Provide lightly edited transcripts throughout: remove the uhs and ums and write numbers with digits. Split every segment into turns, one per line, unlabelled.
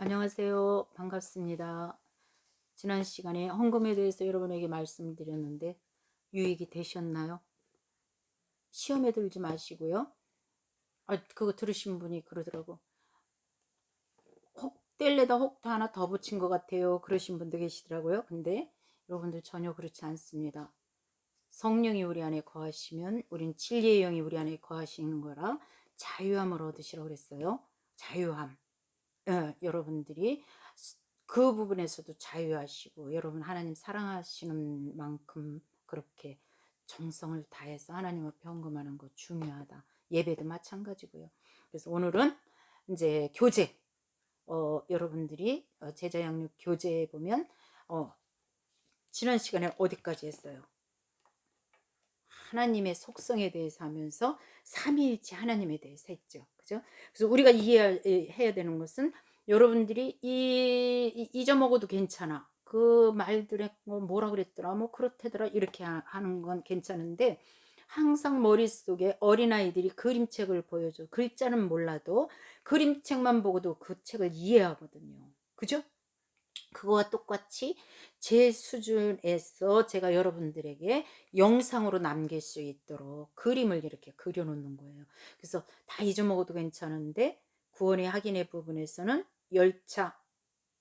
안녕하세요. 반갑습니다. 지난 시간에 헌금에 대해서 여러분에게 말씀드렸는데 유익이 되셨나요? 시험에 들지 마시고요. 그거 들으신 분이 그러더라고. 혹 뗄래다 혹도 하나 더 붙인 것 같아요. 그러신 분도 계시더라고요. 근데 여러분들 전혀 그렇지 않습니다. 성령이 우리 안에 거하시면 우린 진리의 영이 우리 안에 거하시는 거라 자유함을 얻으시라고 그랬어요. 자유함. 여러분들이 그 부분에서도 자유하시고 여러분 하나님 사랑하시는 만큼 그렇게 정성을 다해서 하나님 앞에 헌금하는 거 중요하다. 예배도 마찬가지고요. 그래서 오늘은 이제 교제, 여러분들이 제자 양육 교제에 보면 지난 시간에 어디까지 했어요? 하나님의 속성에 대해서 하면서 삼위일체 하나님에 대해서 했죠. 그죠? 그래서 우리가 이해해야 되는 것은 여러분들이 잊어먹어도 괜찮아. 그 말들에 뭐라 그랬더라, 뭐 그렇대더라 이렇게 하는 건 괜찮은데 항상 머릿속에 어린아이들이 그림책을 보여줘. 글자는 몰라도 그림책만 보고도 그 책을 이해하거든요. 그죠? 그거와 똑같이 제 수준에서 제가 여러분들에게 영상으로 남길 수 있도록 그림을 이렇게 그려놓는 거예요. 그래서 다 잊어먹어도 괜찮은데 구원의 확인의 부분에서는 열차,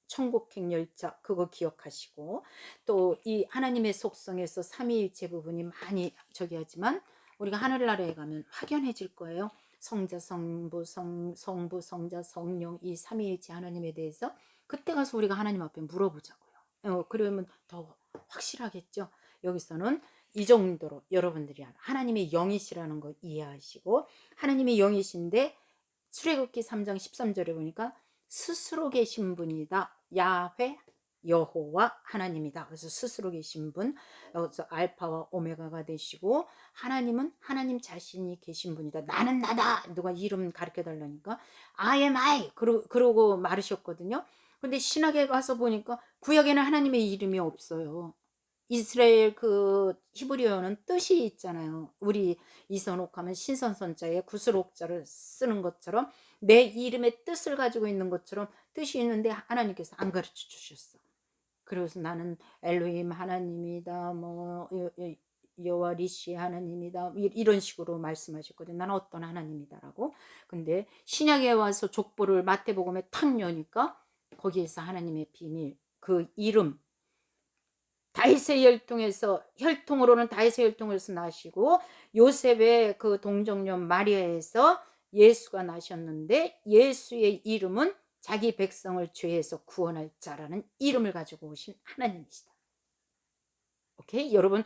천국행 열차 그거 기억하시고, 또 이 하나님의 속성에서 삼위일체 부분이 많이 저기 하지만 우리가 하늘나라에 가면 확연해질 거예요. 성자, 성부, 성부, 성자, 성령 이 삼위일체 하나님에 대해서 그때 가서 우리가 하나님 앞에 물어보자고요. 그러면 더 확실하겠죠. 여기서는 이 정도로 여러분들이 하나님의 영이시라는 거 이해하시고, 하나님의 영이신데 출애굽기 3장 13절에 보니까 스스로 계신 분이다. 야훼 여호와 하나님이다. 그래서 스스로 계신 분, 여기서 알파와 오메가가 되시고 하나님은 하나님 자신이 계신 분이다. 나는 나다. 누가 이름 가르쳐 달라니까 I am I 그러고 말하셨거든요. 근데 신학에 가서 보니까 구약에는 하나님의 이름이 없어요. 이스라엘 그 히브리어는 뜻이 있잖아요. 우리 이선옥하면 신선선자에 구슬옥자를 쓰는 것처럼 내 이름의 뜻을 가지고 있는 것처럼 뜻이 있는데 하나님께서 안 가르쳐 주셨어. 그래서 나는 엘로힘 하나님이다, 뭐 여호와 리시 하나님이다 이런 식으로 말씀하셨거든요. 나는 어떤 하나님이다라고. 근데 신약에 와서 족보를 마태복음에 탁 여니까 거기에서 하나님의 비밀, 그 이름, 다윗의 혈통으로는 다윗의 혈통에서 나시고 요셉의 그 동정녀 마리아에서 예수가 나셨는데 예수의 이름은 자기 백성을 죄에서 구원할 자라는 이름을 가지고 오신 하나님이시다. 오케이? 여러분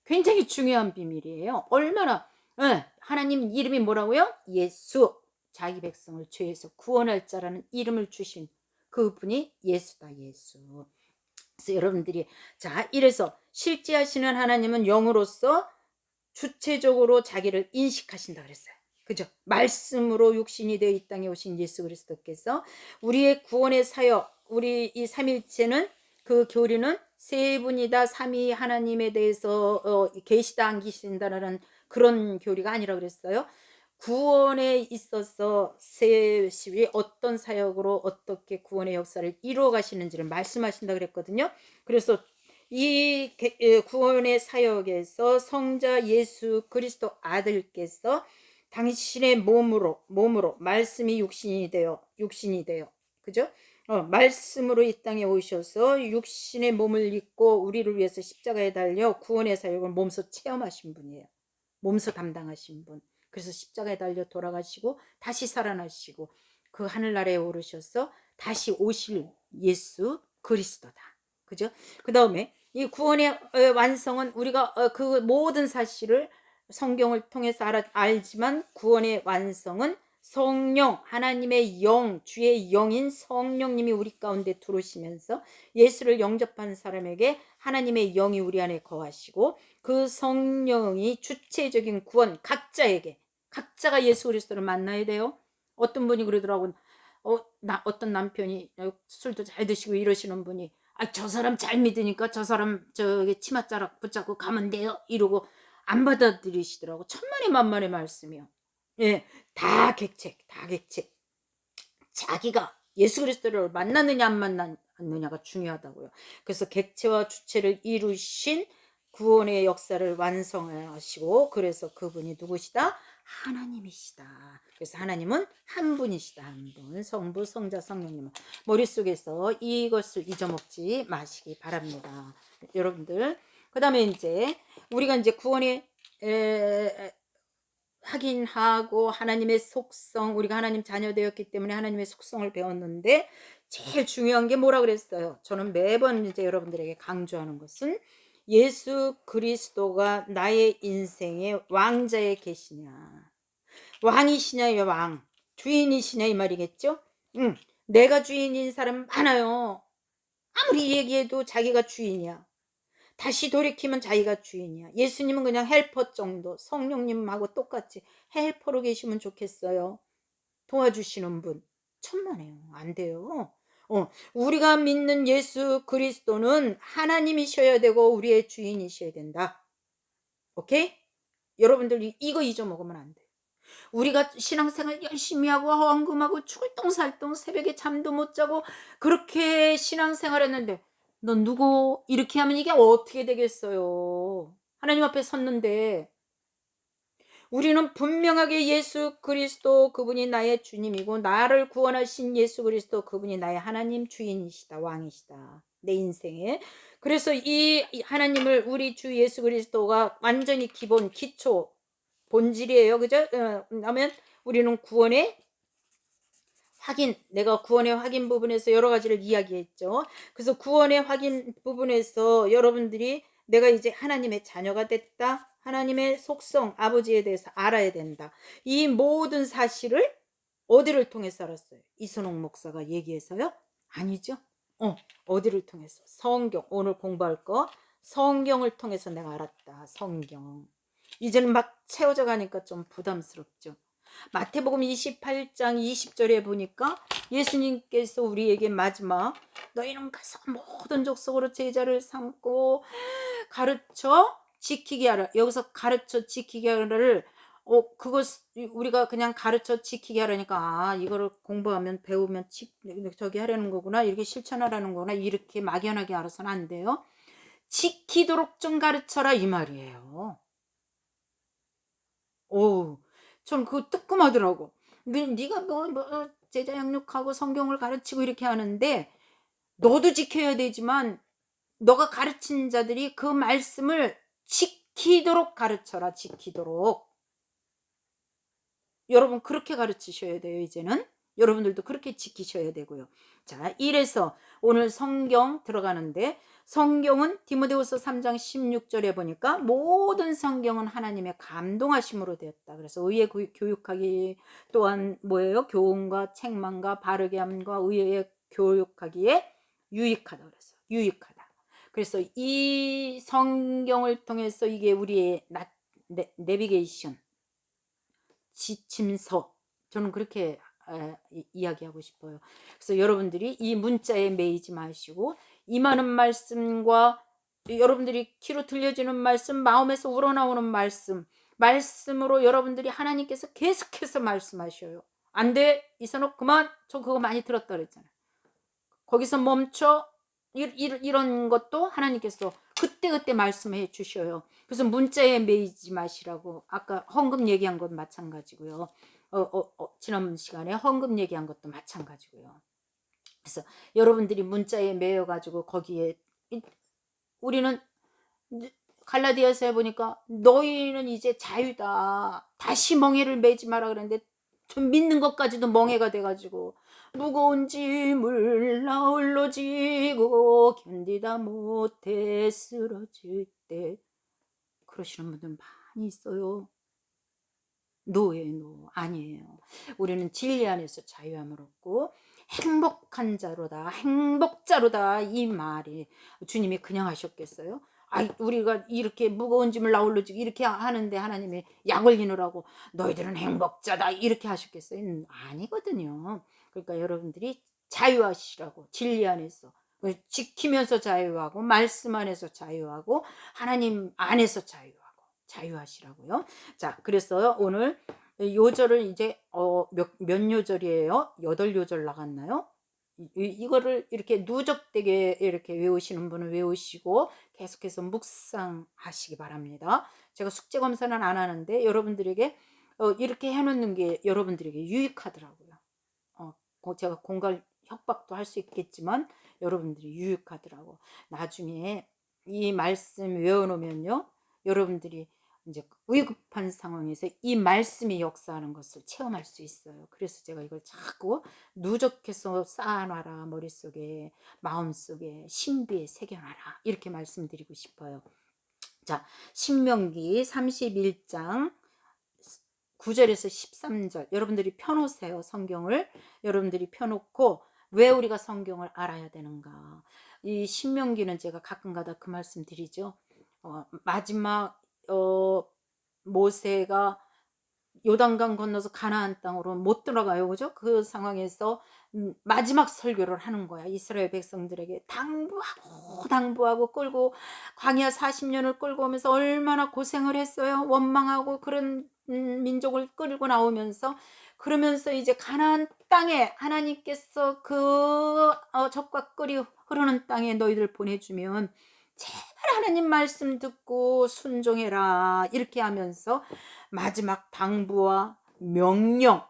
굉장히 중요한 비밀이에요. 얼마나 하나님 이름이 뭐라고요? 예수. 자기 백성을 죄에서 구원할 자라는 이름을 주신 그분이 예수다. 예수. 그래서 여러분들이 이래서 실제하시는 하나님은 영으로서 주체적으로 자기를 인식하신다 그랬어요. 그죠? 말씀으로 육신이 되어 이 땅에 오신 예수 그리스도께서 우리의 구원의 사역, 우리 이 삼일체는 그 교리는 세 분이다 삼위 하나님에 대해서 계시다 안 계신다라는 그런 교리가 아니라 그랬어요. 구원에 있어서 셋이 어떤 사역으로 어떻게 구원의 역사를 이루어 가시는지를 말씀하신다 그랬거든요. 그래서 이 구원의 사역에서 성자 예수 그리스도 아들께서 당신의 몸으로 말씀이 육신이 되어 그죠? 말씀으로 이 땅에 오셔서 육신의 몸을 입고 우리를 위해서 십자가에 달려 구원의 사역을 몸소 체험하신 분이에요. 몸소 담당하신 분. 그래서 십자가에 달려 돌아가시고 다시 살아나시고 그 하늘나라에 오르셔서 다시 오실 예수 그리스도다. 그죠? 그 다음에 이 구원의 완성은 우리가 그 모든 사실을 성경을 통해서 알지만 구원의 완성은 성령, 하나님의 영, 주의 영인 성령님이 우리 가운데 들어오시면서 예수를 영접한 사람에게 하나님의 영이 우리 안에 거하시고 그 성령이 주체적인 구원, 각자가 예수 그리스도를 만나야 돼요. 어떤 분이 그러더라고요. 어떤 남편이 술도 잘 드시고 이러시는 분이 저 사람 잘 믿으니까 저 사람 저기 치맛자락 붙잡고 가면 돼요 이러고 안 받아들이시더라고. 천만의 만만의 말씀이요. 예, 다 객책. 자기가 예수 그리스도를 만났느냐 안 만났느냐가 중요하다고요. 그래서 객체와 주체를 이루신 구원의 역사를 완성하시고, 그래서 그분이 누구시다? 하나님이시다. 그래서 하나님은 한 분이시다. 한 분. 성부, 성자, 성령님은 머릿속에서 이것을 잊어먹지 마시기 바랍니다. 여러분들, 그 다음에 이제 우리가 이제 구원의 확인하고 하나님의 속성, 우리가 하나님 자녀 되었기 때문에 하나님의 속성을 배웠는데, 제일 중요한 게 뭐라 그랬어요? 저는 매번 이제 여러분들에게 강조하는 것은 예수 그리스도가 나의 인생의 왕자에 계시냐, 왕이시냐, 왕 주인이시냐 이 말이겠죠. 내가 주인인 사람 많아요. 아무리 얘기해도 자기가 주인이야. 다시 돌이키면 자기가 주인이야. 예수님은 그냥 헬퍼 정도, 성령님하고 똑같이 헬퍼로 계시면 좋겠어요. 도와주시는 분. 천만에요. 안 돼요. 우리가 믿는 예수 그리스도는 하나님이셔야 되고 우리의 주인이셔야 된다. 오케이? 여러분들 이거 잊어먹으면 안 돼. 우리가 신앙생활 열심히 하고 헌금하고 출동살동 새벽에 잠도 못 자고 그렇게 신앙생활 했는데, 넌 누구? 이렇게 하면 이게 어떻게 되겠어요? 하나님 앞에 섰는데. 우리는 분명하게 예수 그리스도 그분이 나의 주님이고, 나를 구원하신 예수 그리스도 그분이 나의 하나님 주인이시다, 왕이시다, 내 인생에. 그래서 이 하나님을, 우리 주 예수 그리스도가 완전히 기본, 기초, 본질이에요. 그죠? 그러면 우리는 구원의 확인, 내가 구원의 확인 부분에서 여러 가지를 이야기했죠. 그래서 구원의 확인 부분에서 여러분들이 내가 이제 하나님의 자녀가 됐다, 하나님의 속성, 아버지에 대해서 알아야 된다. 이 모든 사실을 어디를 통해서 알았어요? 이선옥 목사가 얘기해서요? 아니죠. 어디를 통해서? 성경. 오늘 공부할 거 성경을 통해서 내가 알았다. 성경. 이제는 막 채워져 가니까 좀 부담스럽죠. 마태복음 28장 20절에 보니까 예수님께서 우리에게 마지막, 너희는 가서 모든 족속으로 제자를 삼고 가르쳐 지키게 하라. 여기서 가르쳐 지키게 하라를 그것 우리가 그냥 가르쳐 지키게 하라니까, 이거를 공부하면 배우면 저기 하라는 거구나, 이렇게 실천하라는 거구나, 이렇게 막연하게 알아서는 안 돼요. 지키도록 좀 가르쳐라 이 말이에요. 전 그거 뜨끔하더라고. 네가 뭐 제자 양육하고 성경을 가르치고 이렇게 하는데, 너도 지켜야 되지만 너가 가르친 자들이 그 말씀을 지키도록 가르쳐라. 지키도록. 여러분 그렇게 가르치셔야 돼요. 이제는 여러분들도 그렇게 지키셔야 되고요. 자, 이래서 오늘 성경 들어가는데, 성경은 디모데후서 3장 16절에 보니까 모든 성경은 하나님의 감동하심으로 되었다. 그래서 의에 교육하기, 또한 뭐예요? 교훈과 책망과 바르게 함과 의에 교육하기에 유익하다. 그래서 유익하다. 그래서 이 성경을 통해서 이게 우리의 내비게이션, 지침서, 저는 그렇게 이야기하고 싶어요. 그래서 여러분들이 이 문자에 매이지 마시고, 이 많은 말씀과 여러분들이 귀로 들려지는 말씀, 마음에서 우러나오는 말씀으로 여러분들이 하나님께서 계속해서 말씀하셔요. 안 돼, 이선옥 그만, 저 그거 많이 들었다 그랬잖아요. 거기서 멈춰. 이런 것도 하나님께서 그때그때 말씀해 주셔요. 그래서 문자에 매이지 마시라고, 아까 헌금 얘기한 것 마찬가지고요. 지난 시간에 헌금 얘기한 것도 마찬가지고요. 그래서 여러분들이 문자에 매여 가지고 거기에 우리는 갈라디아서에 보니까 너희는 이제 자유다, 다시 멍에를 매지 마라 그랬는데, 좀 믿는 것까지도 멍해가 돼가지고 무거운 짐을 나홀로 지고 견디다 못해 쓰러질 때, 그러시는 분들 많이 있어요. 노예노 아니에요. 우리는 진리 안에서 자유함을 얻고 행복한 자로다, 행복자로다, 이 말이 주님이 그냥 하셨겠어요? 우리가 이렇게 무거운 짐을 나홀로 지고 이렇게 하는데 하나님이 약 올리느라고 너희들은 행복자다 이렇게 하셨겠어요? 아니거든요. 그러니까 여러분들이 자유하시라고, 진리 안에서 지키면서 자유하고, 말씀 안에서 자유하고, 하나님 안에서 자유하시라고요. 자, 그래서 오늘 요절을 이제 몇 요절이에요? 8요절 나갔나요? 이거를 이렇게 누적되게 이렇게 외우시는 분은 외우시고 계속해서 묵상하시기 바랍니다. 제가 숙제 검사는 안 하는데 여러분들에게 이렇게 해놓는 게 여러분들에게 유익하더라고요. 제가 공갈 협박도 할 수 있겠지만 여러분들이 유익하더라고. 나중에 이 말씀 외워놓으면요, 여러분들이 이제 위급한 상황에서 이 말씀이 역사하는 것을 체험할 수 있어요. 그래서 제가 이걸 자꾸 누적해서 쌓아놔라, 머릿속에, 마음속에, 신비에 새겨놔라, 이렇게 말씀드리고 싶어요. 자, 신명기 31장 9절에서 13절, 여러분들이 펴놓으세요. 성경을 여러분들이 펴놓고 왜 우리가 성경을 알아야 되는가. 이 신명기는 제가 가끔가다 그 말씀 드리죠. 마지막 모세가 요단강 건너서 가나안 땅으로 못 들어가요. 그죠? 그 상황에서 마지막 설교를 하는 거야. 이스라엘 백성들에게 당부하고 끌고 광야 40년을 끌고 오면서 얼마나 고생을 했어요. 원망하고 그런 민족을 끌고 나오면서, 그러면서 이제 가나안 땅에 하나님께서 그 적과 꿀이 흐르는 땅에 너희들 보내주면 제발 하나님 말씀 듣고 순종해라, 이렇게 하면서 마지막 당부와 명령,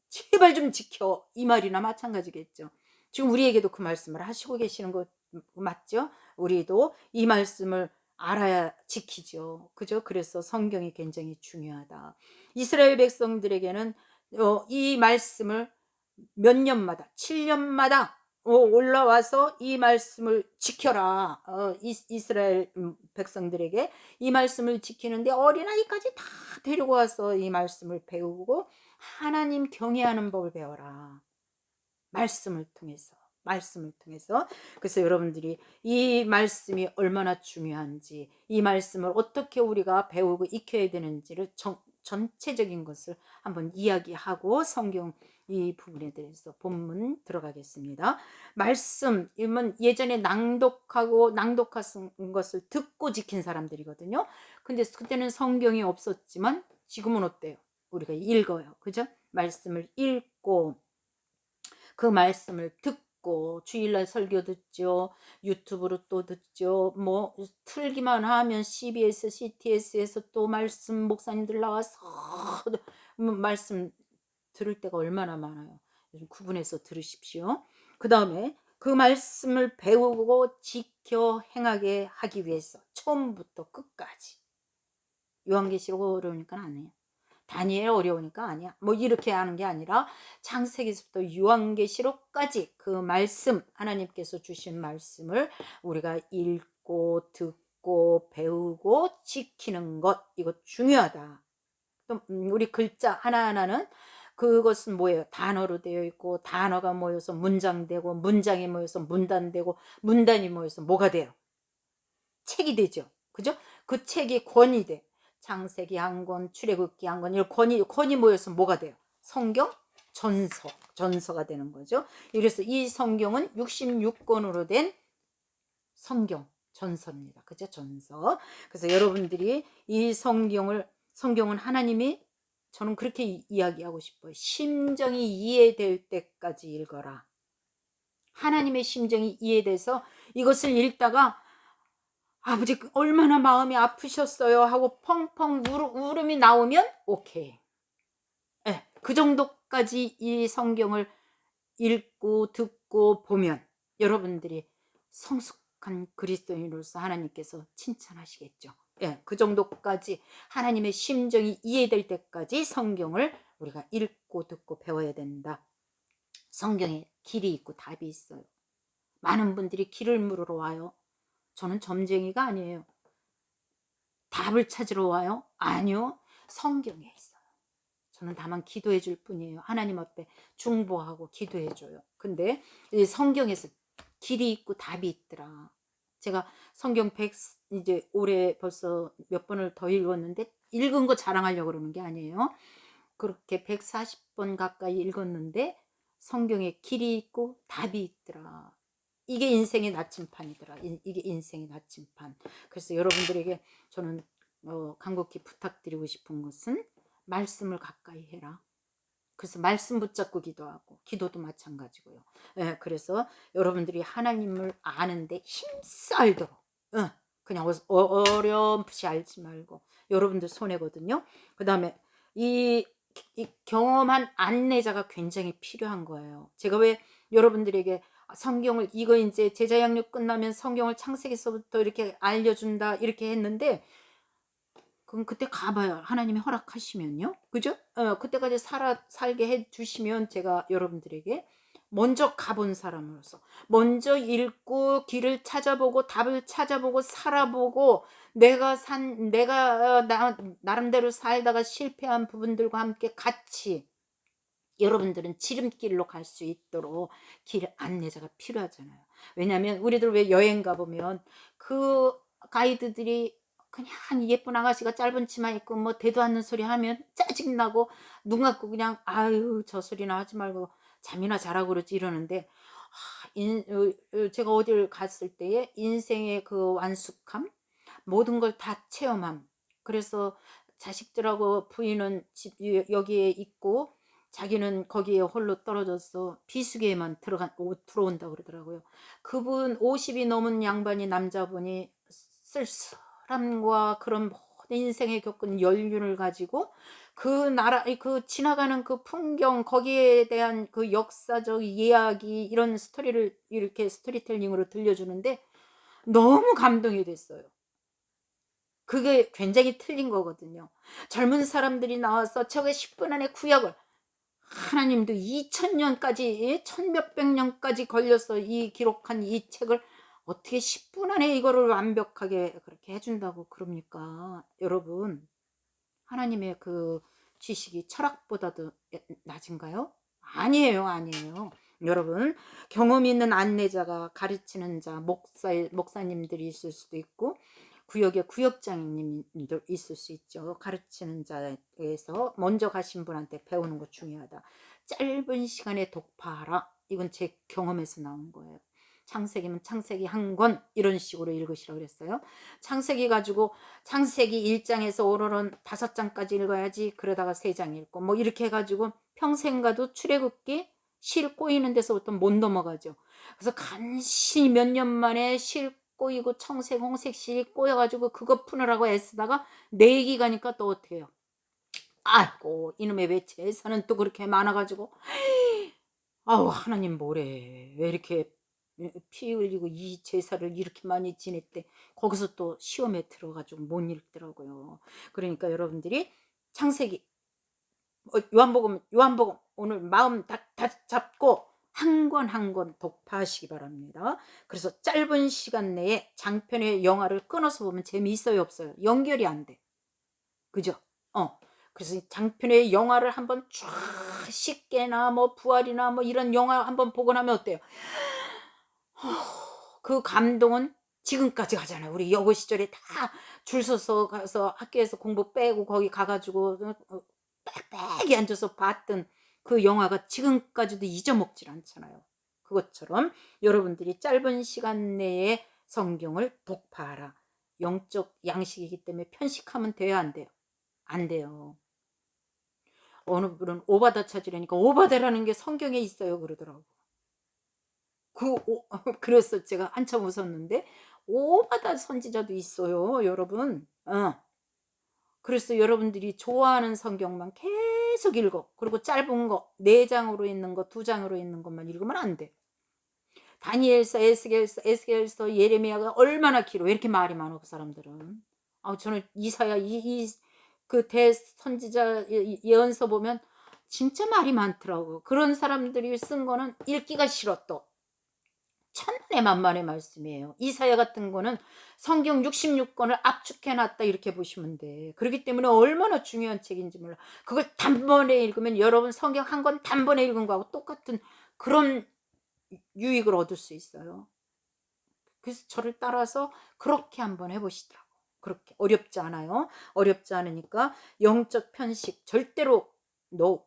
제발 좀 지켜, 이 말이나 마찬가지겠죠. 지금 우리에게도 그 말씀을 하시고 계시는 거 맞죠? 우리도 이 말씀을 알아야 지키죠. 그죠? 그래서 성경이 굉장히 중요하다. 이스라엘 백성들에게는 이 말씀을 몇 년마다, 7년마다 올라와서 이 말씀을 지켜라. 이스라엘 백성들에게 이 말씀을 지키는데 어린아이까지 다 데리고 와서 이 말씀을 배우고 하나님 경외하는 법을 배워라. 말씀을 통해서. 그래서 여러분들이 이 말씀이 얼마나 중요한지, 이 말씀을 어떻게 우리가 배우고 익혀야 되는지를 전체적인 것을 한번 이야기하고 성경 이 부분에 대해서 본문 들어가겠습니다. 말씀이면 예전에 낭독한 것을 듣고 지킨 사람들이거든요. 근데 그때는 성경이 없었지만 지금은 어때요? 우리가 읽어요. 그죠? 말씀을 읽고 그 말씀을 듣고 주일날 설교 듣죠. 유튜브로 또 듣죠. 뭐 틀기만 하면 CBS, CTS에서 또 말씀 목사님들 나와서 말씀 들을 때가 얼마나 많아요. 요즘 구분해서 들으십시오. 그 다음에 그 말씀을 배우고 지켜 행하게 하기 위해서 처음부터 끝까지, 요한계시록 어려우니까 안 해요. 다니엘 어려우니까 아니야. 뭐 이렇게 하는 게 아니라 창세기서부터 요한계시록까지 그 말씀, 하나님께서 주신 말씀을 우리가 읽고 듣고 배우고 지키는 것, 이거 중요하다. 또 우리 글자 하나하나는 그것은 뭐예요? 단어로 되어 있고, 단어가 모여서 문장되고, 문장이 모여서 문단되고, 문단이 모여서 뭐가 돼요? 책이 되죠. 그죠? 그 책이 권이 돼. 창세기 한 권, 출애굽기 한 권, 이런 권이 모여서 뭐가 돼요? 성경, 전서가 되는 거죠. 그래서 이 성경은 66권으로 된 성경, 전서입니다. 그죠? 전서. 그래서 여러분들이 이 성경은 하나님이, 저는 그렇게 이야기하고 싶어요. 심정이 이해될 때까지 읽어라. 하나님의 심정이 이해돼서 이것을 읽다가 아버지 얼마나 마음이 아프셨어요 하고 펑펑 울음이 나오면 오케이. 네, 그 정도까지 이 성경을 읽고 듣고 보면 여러분들이 성숙한 그리스도인으로서 하나님께서 칭찬하시겠죠. 예, 그 정도까지 하나님의 심정이 이해될 때까지 성경을 우리가 읽고 듣고 배워야 된다. 성경에 길이 있고 답이 있어요. 많은 분들이 길을 물으러 와요. 저는 점쟁이가 아니에요. 답을 찾으러 와요? 아니요. 성경에 있어요. 저는 다만 기도해 줄 뿐이에요. 하나님 앞에 중보하고 기도해 줘요. 근데 이 성경에서 길이 있고 답이 있더라. 제가 성경 100, 이제 올해 벌써 몇 번을 더 읽었는데, 읽은 거 자랑하려고 그러는 게 아니에요. 그렇게 140번 가까이 읽었는데 성경에 길이 있고 답이 있더라. 이게 인생의 나침판이더라. 이게 인생의 나침판. 그래서 여러분들에게 저는 간곡히 부탁드리고 싶은 것은 말씀을 가까이 해라. 그래서 말씀 붙잡고 기도하고 기도도 마찬가지고요. 예, 그래서 여러분들이 하나님을 아는데 힘써 알도록 그냥 어렴풋이 알지 말고 여러분들 손해거든요. 그 다음에 이 경험한 안내자가 굉장히 필요한 거예요. 제가 왜 여러분들에게 성경을 이거 이제 제자 양육 끝나면 성경을 창세기서부터 이렇게 알려준다 이렇게 했는데 그럼 그때 가봐요. 하나님이 허락하시면요. 그죠? 그때까지 살게 해주시면 제가 여러분들에게 먼저 가본 사람으로서 먼저 읽고 길을 찾아보고 답을 찾아보고 살아보고 내가 나름대로 살다가 실패한 부분들과 함께 같이 여러분들은 지름길로 갈 수 있도록 길 안내자가 필요하잖아요. 왜냐하면 우리들 왜 여행 가보면 그 가이드들이 그냥 예쁜 아가씨가 짧은 치마 입고 뭐 대도 않는 소리 하면 짜증나고 눈 감고 그냥 아유 저 소리나 하지 말고 잠이나 자라고 그러지 이러는데 제가 어딜 갔을 때에 인생의 그 완숙함 모든 걸 다 체험함. 그래서 자식들하고 부인은 여기에 있고 자기는 거기에 홀로 떨어져서 비수기에만 들어온다고 그러더라고요. 그분 50이 넘은 양반이 남자분이 쓸쓸함과 그런 모든 인생에 겪은 연륜을 가지고 그 나라 그 지나가는 그 풍경 거기에 대한 그 역사적 이야기 이런 스토리를 이렇게 스토리텔링으로 들려주는데 너무 감동이 됐어요. 그게 굉장히 틀린 거거든요. 젊은 사람들이 나와서 저게 10분 안에 구약을 하나님도 2000년까지 1000몇백 년까지 걸려서 이 기록한 이 책을 어떻게 10분 안에 이거를 완벽하게 그렇게 해준다고 그럽니까? 여러분 하나님의 그 지식이 철학보다도 낮은가요? 아니에요, 아니에요. 여러분 경험 있는 안내자가 가르치는 자 목사님들이 있을 수도 있고 구역에 구역장님도 있을 수 있죠. 가르치는 자에서 먼저 가신 분한테 배우는 거 중요하다. 짧은 시간에 독파하라. 이건 제 경험에서 나온 거예요. 창세기면 창세기 한 권 이런 식으로 읽으시라고 그랬어요. 창세기 가지고 창세기 1장에서 오늘은 5장까지 읽어야지 그러다가 3장 읽고 뭐 이렇게 해가지고 평생 가도 출애굽기 실 꼬이는 데서부터 못 넘어가죠. 그래서 간신히 몇 년 만에 실 꼬이고 청색 홍색 실이 꼬여가지고 그거 푸느라고 애쓰다가 내기 가니까 또 어떻게 해요? 아이고 이놈의 왜 제사는 또 그렇게 많아가지고 아우 하나님 뭐래 왜 이렇게 피 흘리고 이 제사를 이렇게 많이 지냈대. 거기서 또 시험에 들어가지고 못 읽더라고요. 그러니까 여러분들이 창세기 요한복음 오늘 마음 다 잡고 한 권 한 권 독파하시기 바랍니다. 그래서 짧은 시간 내에 장편의 영화를 끊어서 보면 재미있어요 없어요? 연결이 안 돼. 그죠? 그래서 장편의 영화를 한번 쫙 쉽게나 뭐 부활이나 뭐 이런 영화 한번 보고 나면 어때요? 그 감동은 지금까지 가잖아요. 우리 여고 시절에 다 줄 서서 가서 학교에서 공부 빼고 거기 가가지고 빽빽이 앉아서 봤던 그 영화가 지금까지도 잊어먹질 않잖아요. 그것처럼 여러분들이 짧은 시간 내에 성경을 독파하라. 영적 양식이기 때문에 편식하면 돼요 안 돼요? 안 돼요. 어느 분은 오바다 찾으려니까 오바다라는 게 성경에 있어요 그러더라고. 그래서 제가 한참 웃었는데 오바다 선지자도 있어요 여러분. 그래서 여러분들이 좋아하는 성경만 계속 읽어. 그리고 짧은 거 4장으로 있는 거 2장으로 있는 것만 읽으면 안 돼. 다니엘서 에스겔서 예레미야가 얼마나 길어. 왜 이렇게 말이 많아 그 사람들은. 저는 이사야 그 대선지자 예언서 보면 진짜 말이 많더라고. 그런 사람들이 쓴 거는 읽기가 싫어. 또 천만의 만만의 말씀이에요. 이사야 같은 거는 성경 66권을 압축해놨다 이렇게 보시면 돼. 그렇기 때문에 얼마나 중요한 책인지 몰라. 그걸 단번에 읽으면 여러분 성경 한 권 단번에 읽은 거하고 똑같은 그런 유익을 얻을 수 있어요. 그래서 저를 따라서 그렇게 한번 해보시더라고. 그렇게 어렵지 않아요. 어렵지 않으니까 영적 편식 절대로 no.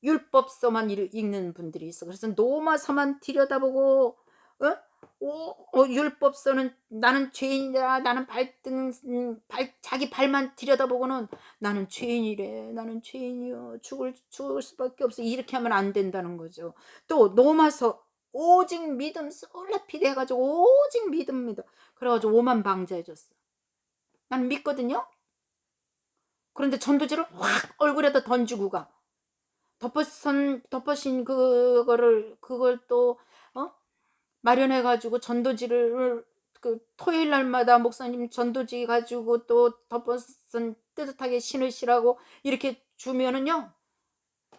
율법서만 읽는 분들이 있어. 그래서 노마서만 들여다보고 율법서는 나는 죄인이다. 나는 자기 발만 들여다보고는 나는 죄인이래. 나는 죄인이요. 죽을 수밖에 없어. 이렇게 하면 안 된다는 거죠. 또 로마서 오직 믿음 솔라피드 해가지고 오직 믿음입니다. 그래가지고 오만 방자해줬어. 나는 믿거든요. 그런데 전도지를 확 얼굴에다 던지고 가. 덮어신 그걸 또 마련해가지고 전도지를 그 토요일 날마다 목사님 전도지 가지고 또 덮어선 뜨뜻하게 신으시라고 이렇게 주면은요,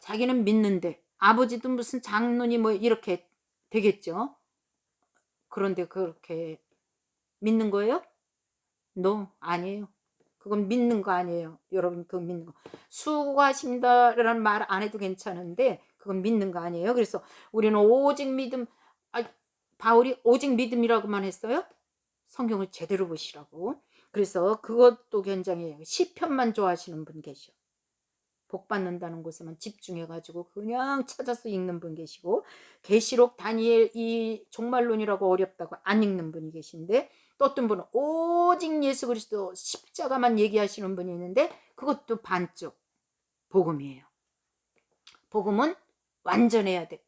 자기는 믿는데 아버지도 무슨 장로니 뭐 이렇게 되겠죠. 그런데 그렇게 믿는 거예요? No, 아니에요. 그건 믿는 거 아니에요. 여러분, 그건 믿는 거. 수고하신다라는 말 안 해도 괜찮은데 그건 믿는 거 아니에요. 그래서 우리는 오직 믿음, 바울이 오직 믿음이라고만 했어요? 성경을 제대로 보시라고. 그래서 그것도 굉장히 시편만 좋아하시는 분 계셔. 복 받는다는 곳에만 집중해가지고 그냥 찾아서 읽는 분 계시고, 계시록 다니엘 이 종말론이라고 어렵다고 안 읽는 분이 계신데, 또 어떤 분은 오직 예수 그리스도 십자가만 얘기하시는 분이 있는데 그것도 반쪽 복음이에요. 복음은 완전해야 돼.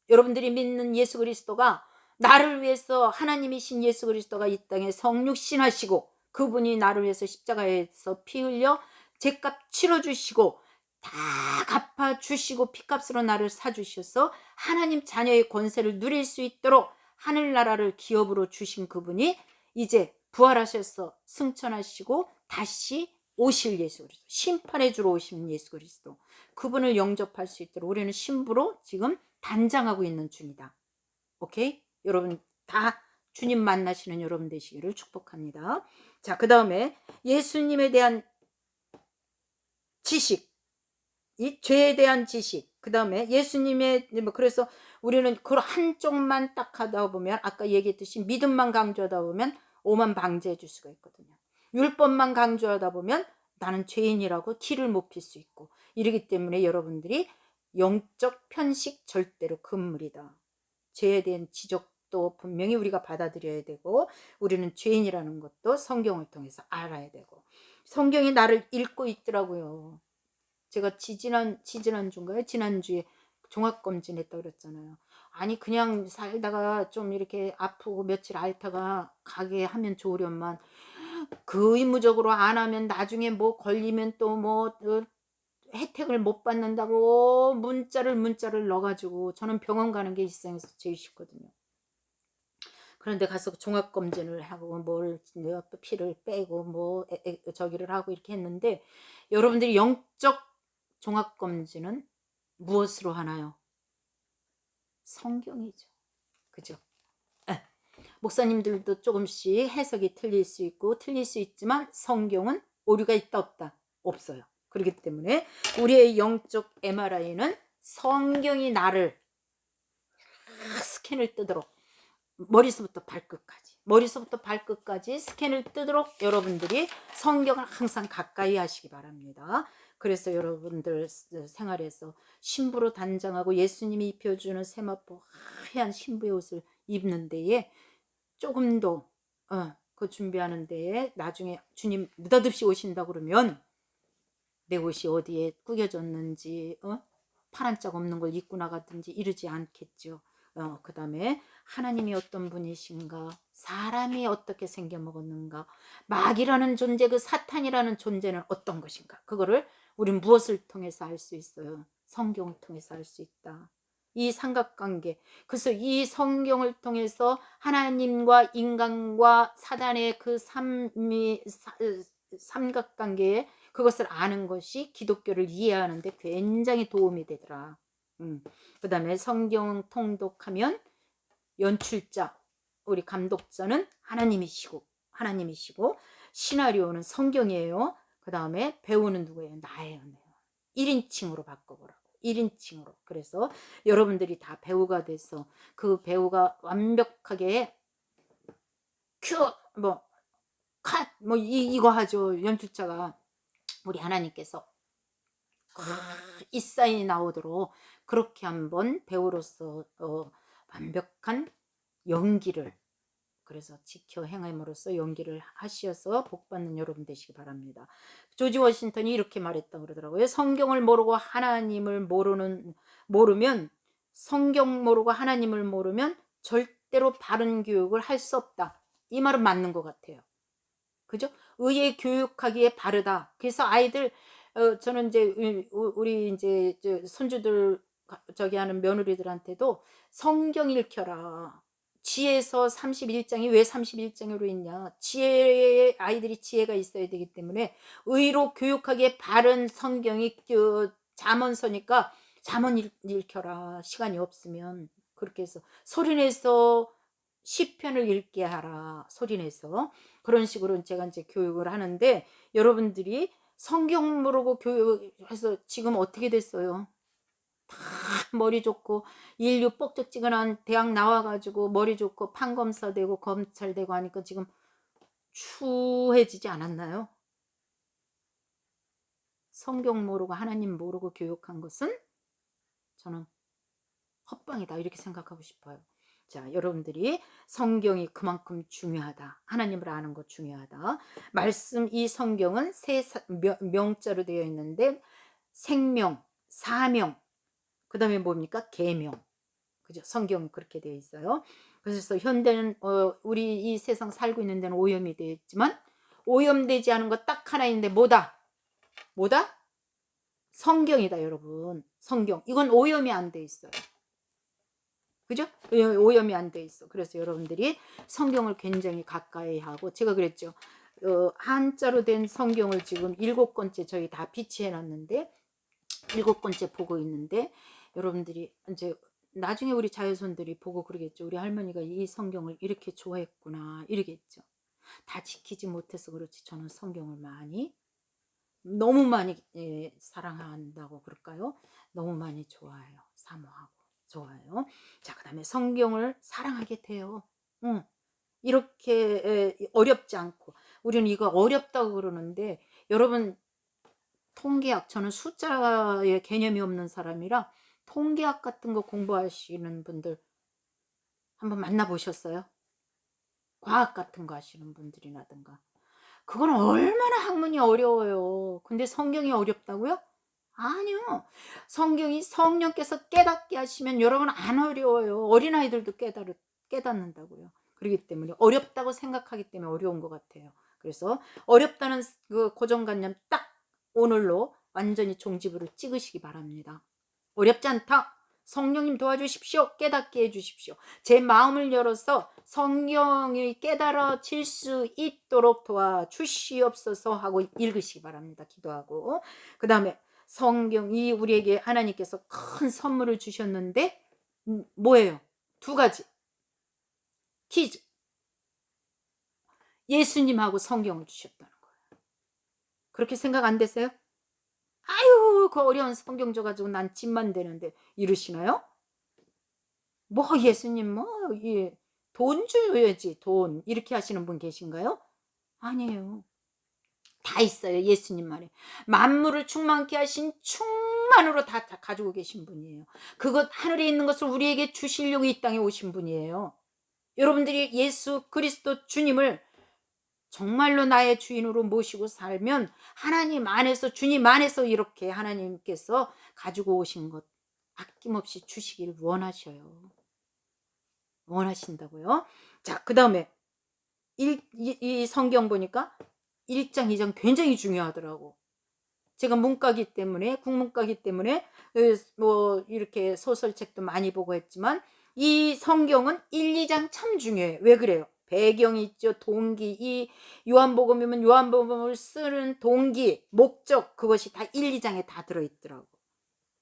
여러분들이 믿는 예수 그리스도가 나를 위해서 하나님이신 예수 그리스도가 이 땅에 성육신하시고 그분이 나를 위해서 십자가에서 피 흘려 죄값 치러주시고 다 갚아주시고 피값으로 나를 사주셔서 하나님 자녀의 권세를 누릴 수 있도록 하늘나라를 기업으로 주신 그분이 이제 부활하셔서 승천하시고 다시 오실 예수 그리스도, 심판해 주러 오신 예수 그리스도, 그분을 영접할 수 있도록 우리는 신부로 지금 단장하고 있는 중이다. 오케이? 여러분 다 주님 만나시는 여러분 되시기를 축복합니다. 자, 그 다음에 예수님에 대한 지식, 이 죄에 대한 지식, 그 다음에 예수님의 그래서 우리는 그 한쪽만 딱 하다 보면 아까 얘기했듯이 믿음만 강조하다 보면 오만 방지해 줄 수가 있거든요. 율법만 강조하다 보면 나는 죄인이라고 티를 못 필 수 있고, 이러기 때문에 여러분들이 영적 편식 절대로 금물이다. 죄에 대한 지적도 분명히 우리가 받아들여야 되고, 우리는 죄인이라는 것도 성경을 통해서 알아야 되고, 성경이 나를 읽고 있더라고요. 제가 지지난주인가요? 지난주에 종합검진 했다고 그랬잖아요. 아니 그냥 살다가 좀 이렇게 아프고 며칠 앓다가 가게 하면 좋으련만 그 의무적으로 안 하면 나중에 뭐 걸리면 또 뭐 혜택을 못 받는다고 문자를 넣어가지고, 저는 병원 가는 게 일상에서 제일 싫거든요. 그런데 가서 종합검진을 하고 뭘 피를 빼고 뭐 저기를 하고 이렇게 했는데, 여러분들이 영적 종합검진은 무엇으로 하나요? 성경이죠. 그죠? 네. 목사님들도 조금씩 해석이 틀릴 수 있고 틀릴 수 있지만 성경은 오류가 있다 없다? 없어요. 그렇기 때문에 우리의 영적 MRI는 성경이 나를 스캔을 뜨도록 머리서부터 발끝까지 스캔을 뜨도록 여러분들이 성경을 항상 가까이 하시기 바랍니다. 그래서 여러분들 생활에서 신부로 단장하고 예수님이 입혀주는 세마포 하얀 신부의 옷을 입는 데에 조금 더 그 준비하는 데에 나중에 주님 느닷없이 오신다 그러면 내 옷이 어디에 구겨졌는지 파란 짝 없는 걸 입고 나갔든지 이러지 않겠죠. 그 다음에 하나님이 어떤 분이신가, 사람이 어떻게 생겨 먹었는가, 마귀라는 존재, 그 사탄이라는 존재는 어떤 것인가, 그거를 우린 무엇을 통해서 알 수 있어요? 성경을 통해서 알 수 있다. 이 삼각관계, 그래서 이 성경을 통해서 하나님과 인간과 사단의 그 삼각관계에 그것을 아는 것이 기독교를 이해하는 데 굉장히 도움이 되더라. 그 다음에 성경 통독하면 연출자, 우리 감독자는 하나님이시고 시나리오는 성경이에요. 그 다음에 배우는 누구예요? 나예요. 1인칭으로 바꿔보라고. 1인칭으로. 그래서 여러분들이 다 배우가 돼서 그 배우가 완벽하게 큐, 뭐 컷, 뭐 이거 하죠. 연출자가 우리 하나님께서 이 사인이 나오도록 그렇게 한번 배우로서 완벽한 연기를, 그래서 지켜 행함으로써 연기를 하시어서 복받는 여러분 되시기 바랍니다. 조지 워싱턴이 이렇게 말했다고 그러더라고요. 성경을 모르고 하나님을 모르면, 성경 모르고 하나님을 모르면 절대로 바른 교육을 할 수 없다. 이 말은 맞는 것 같아요. 그죠? 의에 교육하기에 바르다. 그래서 아이들, 저는 이제 우리 이제 손주들 저기 하는 며느리들한테도 성경 읽혀라. 지혜서 31장이 왜 31장으로 있냐? 아이들이 지혜가 있어야 되기 때문에 의로 교육하기에 바른 성경이 잠언서니까 잠언 읽혀라. 시간이 없으면. 그렇게 해서 소리내서 시편을 읽게 하라. 소리내서. 그런 식으로 제가 이제 교육을 하는데, 여러분들이 성경 모르고 교육해서 지금 어떻게 됐어요? 다 머리 좋고 인류 뻑적지근한 대학 나와가지고 머리 좋고 판검사 되고 검찰 되고 하니까 지금 추해지지 않았나요? 성경 모르고 하나님 모르고 교육한 것은 저는 헛방이다, 이렇게 생각하고 싶어요. 자, 여러분들이 성경이 그만큼 중요하다. 하나님을 아는 것 중요하다. 말씀, 이 성경은 명자로 되어 있는데 생명, 사명, 그 다음에 뭡니까? 계명. 그죠? 성경은 그렇게 되어 있어요. 그래서 현대는 우리 이 세상 살고 있는 데는 오염이 되어 있지만 오염되지 않은 것 딱 하나 있는데 뭐다? 성경이다, 여러분. 성경. 이건 오염이 안 돼 있어요. 그죠? 오염이 안 돼 있어. 그래서 여러분들이 성경을 굉장히 가까이 하고, 제가 그랬죠. 한자로 된 성경을 지금 7권째 저희 다 비치해 놨는데 7권째 보고 있는데, 여러분들이 이제 나중에 우리 자손들이 보고 그러겠죠. 우리 할머니가 이 성경을 이렇게 좋아했구나, 이러겠죠. 다 지키지 못해서 그렇지 저는 성경을 너무 많이 사랑한다고 그럴까요? 너무 많이 좋아해요. 사모하고 좋아해요. 자, 그 다음에 성경을 사랑하게 돼요. 이렇게 어렵지 않고. 우리는 이거 어렵다고 그러는데, 여러분, 통계학, 저는 숫자의 개념이 없는 사람이라 통계학 같은 거 공부하시는 분들 한번 만나보셨어요? 과학 같은 거 하시는 분들이라든가. 그건 얼마나 학문이 어려워요. 근데 성경이 어렵다고요? 아니요. 성경이 성령께서 깨닫게 하시면 여러분 안 어려워요. 어린아이들도 깨닫는다고요. 그렇기 때문에 어렵다고 생각하기 때문에 어려운 것 같아요. 그래서 어렵다는 그 고정관념 딱 오늘로 완전히 종지부를 찍으시기 바랍니다. 어렵지 않다. 성령님 도와주십시오. 깨닫게 해주십시오. 제 마음을 열어서 성경이 깨달아질 수 있도록 도와주시옵소서 하고 읽으시기 바랍니다. 기도하고. 그 다음에 성경이 우리에게 하나님께서 큰 선물을 주셨는데 뭐예요? 2가지. 퀴즈. 예수님하고 성경을 주셨다는 거예요. 그렇게 생각 안 되세요? 아유, 그 어려운 성경 줘가지고 난 집만 되는데 이러시나요? 뭐 예수님 돈 줘야지, 돈, 이렇게 하시는 분 계신가요? 아니에요. 다 있어요. 예수님 말에 만물을 충만케 하신 충만으로 다 가지고 계신 분이에요. 그것 하늘에 있는 것을 우리에게 주시려고 이 땅에 오신 분이에요. 여러분들이 예수 그리스도 주님을 정말로 나의 주인으로 모시고 살면 하나님 안에서, 주님 안에서 이렇게 하나님께서 가지고 오신 것 아낌없이 주시기를 원하신다고요. 자, 그 다음에 이 성경 보니까 1장 2장 굉장히 중요하더라고. 제가 문과기 때문에, 국문과기 때문에 뭐 이렇게 소설책도 많이 보고 했지만 이 성경은 1, 2장 참 중요해요. 왜 그래요? 배경이 있죠. 동기. 이 요한복음이면 요한복음을 쓰는 동기, 목적, 그것이 다 1, 2장에 다 들어있더라고.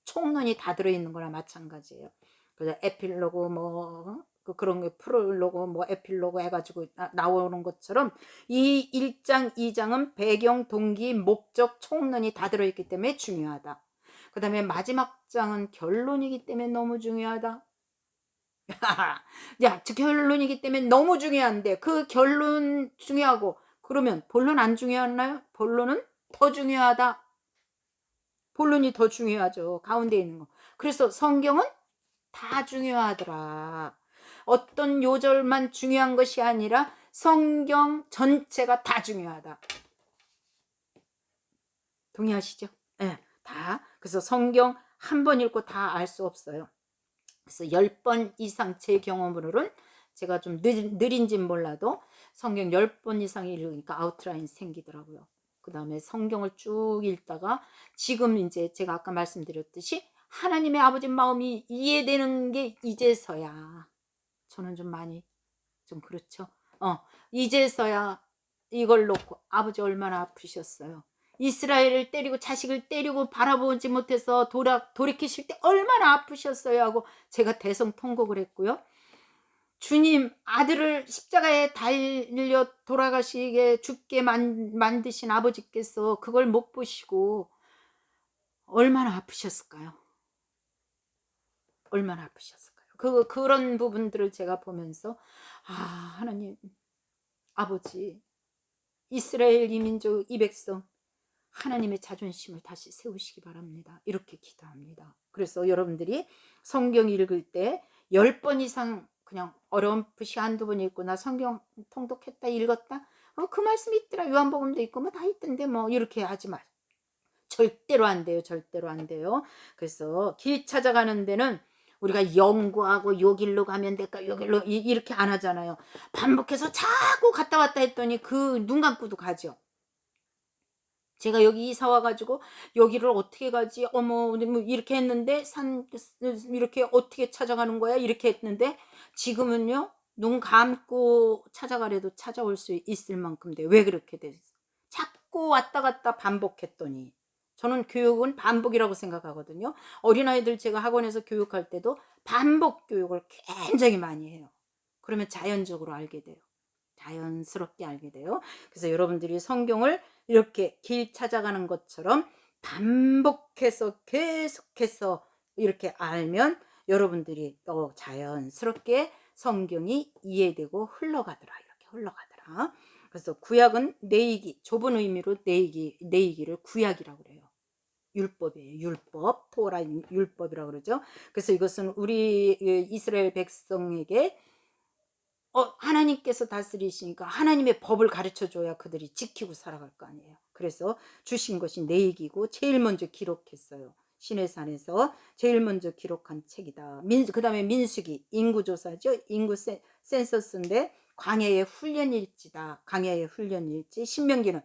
총론이 다 들어있는 거나 마찬가지예요. 그래서 에필로그 그런 게 프롤로그 에필로그 해가지고 나오는 것처럼 이 1장 2장은 배경, 동기, 목적, 총론이 다 들어있기 때문에 중요하다. 그 다음에 마지막 장은 결론이기 때문에 너무 중요하다. 야, 결론이기 때문에 너무 중요한데 그 결론 중요하고 그러면 본론 안 중요하나요? 본론은 더 중요하다. 본론이 더 중요하죠. 가운데 있는 거. 그래서 성경은 다 중요하더라. 어떤 요절만 중요한 것이 아니라 성경 전체가 다 중요하다. 동의하시죠? 네, 다. 그래서 성경 한 번 읽고 다 알 수 없어요. 그래서 10번 이상 제 경험으로는 제가 좀 느린진 몰라도 성경 10번 이상 읽으니까 아웃라인 생기더라고요. 그 다음에 성경을 쭉 읽다가 지금 이제 제가 아까 말씀드렸듯이 하나님의 아버지 마음이 이해되는 게 이제서야, 저는 좀 많이 좀 그렇죠. 이제서야 이걸 놓고 아버지 얼마나 아프셨어요. 이스라엘을 때리고 자식을 때리고 바라보지 못해서 돌이키실 때 얼마나 아프셨어요 하고 제가 대성통곡을 했고요. 주님 아들을 십자가에 달려 돌아가시게 죽게 만드신 아버지께서 그걸 못 보시고 얼마나 아프셨을까요? 얼마나 아프셨을까요? 그런 부분들을 제가 보면서 하나님 아버지, 이스라엘 이민족 이 백성 하나님의 자존심을 다시 세우시기 바랍니다. 이렇게 기도합니다. 그래서 여러분들이 성경 읽을 때 10번 이상 그냥 어렴풋이 한두 번 읽고 나 성경 통독했다 읽었다 그 말씀 있더라 요한복음도 있고 뭐 다 있던데 뭐 이렇게 하지 마. 절대로 안 돼요. 절대로 안 돼요. 그래서 길 찾아가는 데는 우리가 연구하고 요 길로 가면 될까 요 길로 이렇게 안 하잖아요. 반복해서 자꾸 갔다 왔다 했더니 그 눈 감고도 가죠. 제가 여기 이사 와가지고 여기를 어떻게 가지 어머 뭐 이렇게 했는데 산 이렇게 어떻게 찾아가는 거야 이렇게 했는데 지금은요 눈 감고 찾아가래도 찾아올 수 있을 만큼 돼. 왜 그렇게 됐어? 자꾸 왔다 갔다 반복했더니. 저는 교육은 반복이라고 생각하거든요. 어린아이들 제가 학원에서 교육할 때도 반복 교육을 굉장히 많이 해요. 그러면 자연적으로 알게 돼요. 자연스럽게 알게 돼요. 그래서 여러분들이 성경을 이렇게 길 찾아가는 것처럼 반복해서 계속해서 이렇게 알면 여러분들이 또 자연스럽게 성경이 이해되고 흘러가더라. 이렇게 흘러가더라. 그래서 구약은 내이기, 좁은 의미로 내이기를 구약이라고 그래요. 율법이에요. 율법, 토라 율법이라고 그러죠. 그래서 이것은 우리 이스라엘 백성에게 하나님께서 다스리시니까 하나님의 법을 가르쳐줘야 그들이 지키고 살아갈 거 아니에요. 그래서 주신 것이 내이기고 제일 먼저 기록했어요. 시내산에서 제일 먼저 기록한 책이다. 그 다음에 민수기, 인구조사죠. 인구 센서스인데 광야의 훈련일지다. 광야의 훈련일지. 신명기는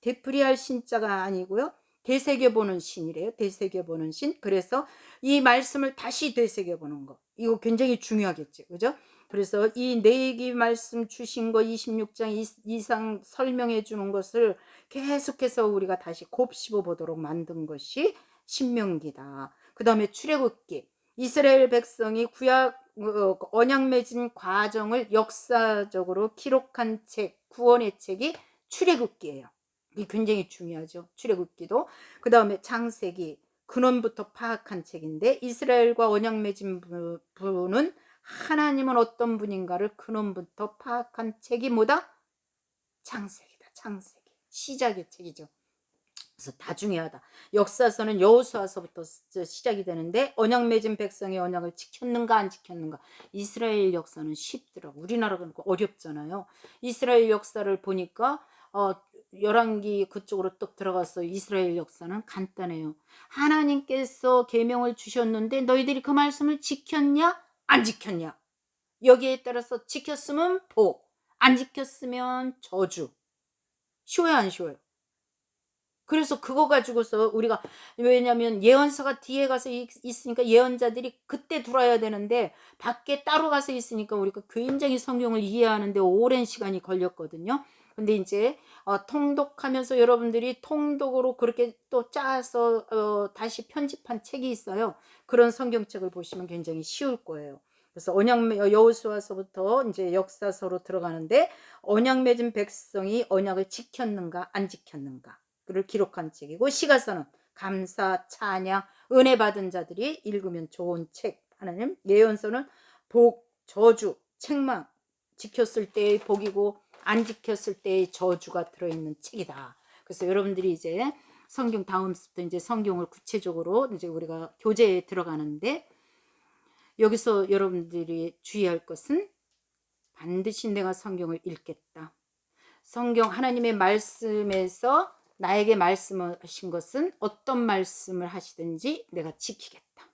되풀이할 신자가 아니고요. 되새겨보는 신이래요. 되새겨보는 신. 그래서 이 말씀을 다시 되새겨보는 거. 이거 굉장히 중요하겠죠. 그죠? 그래서 이 내기 말씀 주신 거 26장 이상 설명해 주는 것을 계속해서 우리가 다시 곱씹어 보도록 만든 것이 신명기다. 그 다음에 출애굽기. 이스라엘 백성이 구약 언약 맺은 과정을 역사적으로 기록한 책, 구원의 책이 출애굽기예요. 이게 굉장히 중요하죠. 출애굽기도. 그 다음에 창세기. 근원부터 파악한 책인데 이스라엘과 언약 맺은 분은 하나님은 어떤 분인가를 근원부터 파악한 책이 뭐다? 창세기다. 창세기. 시작의 책이죠. 그래서 다 중요하다. 역사서는 여호수아서부터 시작이 되는데 언약 맺은 백성의 언약을 지켰는가 안 지켰는가. 이스라엘 역사는 쉽더라고. 우리나라가 어렵잖아요. 이스라엘 역사를 보니까 열왕기 그쪽으로 뚝 들어가서 이스라엘 역사는 간단해요. 하나님께서 계명을 주셨는데 너희들이 그 말씀을 지켰냐 안 지켰냐. 여기에 따라서 지켰으면 복, 안 지켰으면 저주. 쉬워요 안 쉬워요? 그래서 그거 가지고서 우리가 왜냐면 예언서가 뒤에 가서 있으니까 예언자들이 그때 들어야 되는데 밖에 따로 가서 있으니까 우리가 굉장히 성경을 이해하는데 오랜 시간이 걸렸거든요. 근데 이제 통독하면서 여러분들이 통독으로 그렇게 또 짜서 다시 편집한 책이 있어요. 그런 성경책을 보시면 굉장히 쉬울 거예요. 그래서 여호수아서부터 이제 역사서로 들어가는데 언약 맺은 백성이 언약을 지켰는가 안 지켰는가 를 기록한 책이고 시가서는 감사, 찬양, 은혜 받은 자들이 읽으면 좋은 책. 하나님 예언서는 복, 저주, 책망. 지켰을 때의 복이고 안 지켰을 때의 저주가 들어있는 책이다. 그래서 여러분들이 이제 성경 다음부터 이제 성경을 구체적으로 이제 우리가 교재에 들어가는데 여기서 여러분들이 주의할 것은 반드시 내가 성경을 읽겠다. 성경 하나님의 말씀에서 나에게 말씀하신 것은 어떤 말씀을 하시든지 내가 지키겠다.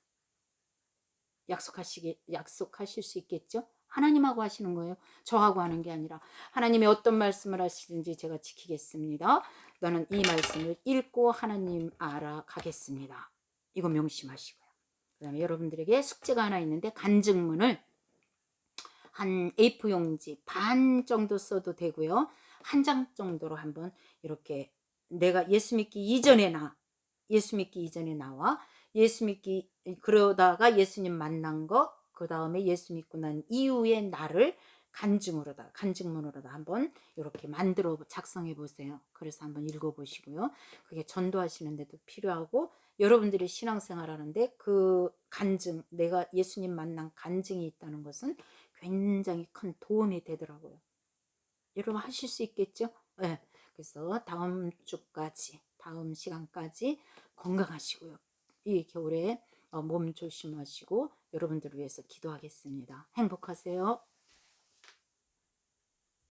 약속하실 수 있겠죠? 하나님하고 하시는 거예요. 저하고 하는 게 아니라 하나님이 어떤 말씀을 하시든지 제가 지키겠습니다. 나는 이 말씀을 읽고 하나님 알아가겠습니다. 이거 명심하시고요. 그 다음에 여러분들에게 숙제가 하나 있는데 간증문을 한 A4 용지 반 정도 써도 되고요. 한 장 정도로 한번 이렇게 내가 예수 믿기 이전에 나와 예수 믿기 그러다가 예수님 만난 거, 그 다음에 예수 믿고 난 이후의 나를 간증문으로다 한번 이렇게 만들어 작성해 보세요. 그래서 한번 읽어 보시고요. 그게 전도하시는 데도 필요하고 여러분들이 신앙생활 하는데 그 간증, 내가 예수님 만난 간증이 있다는 것은 굉장히 큰 도움이 되더라고요. 여러분 하실 수 있겠죠? 네. 그래서 다음 시간까지 건강하시고요. 이 겨울에 몸 조심하시고 여러분들을 위해서 기도하겠습니다. 행복하세요.